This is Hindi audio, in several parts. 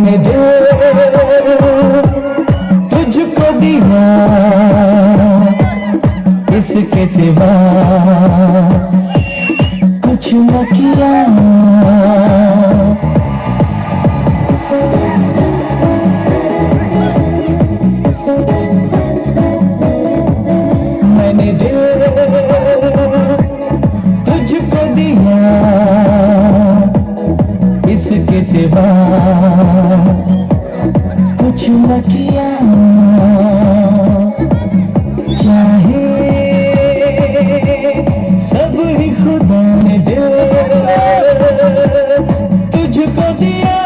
मैंने दिल तुझको दिया, इसके सिवा कुछ न किया। मैंने दिल तुझको दिया, इसके सिवा कुछ न किया। चाहे सब ही खुदा ने दिल तुझको दिया।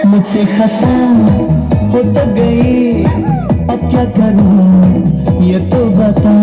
मुझसे खता हो तो गई, अब क्या करूं ये तो बता।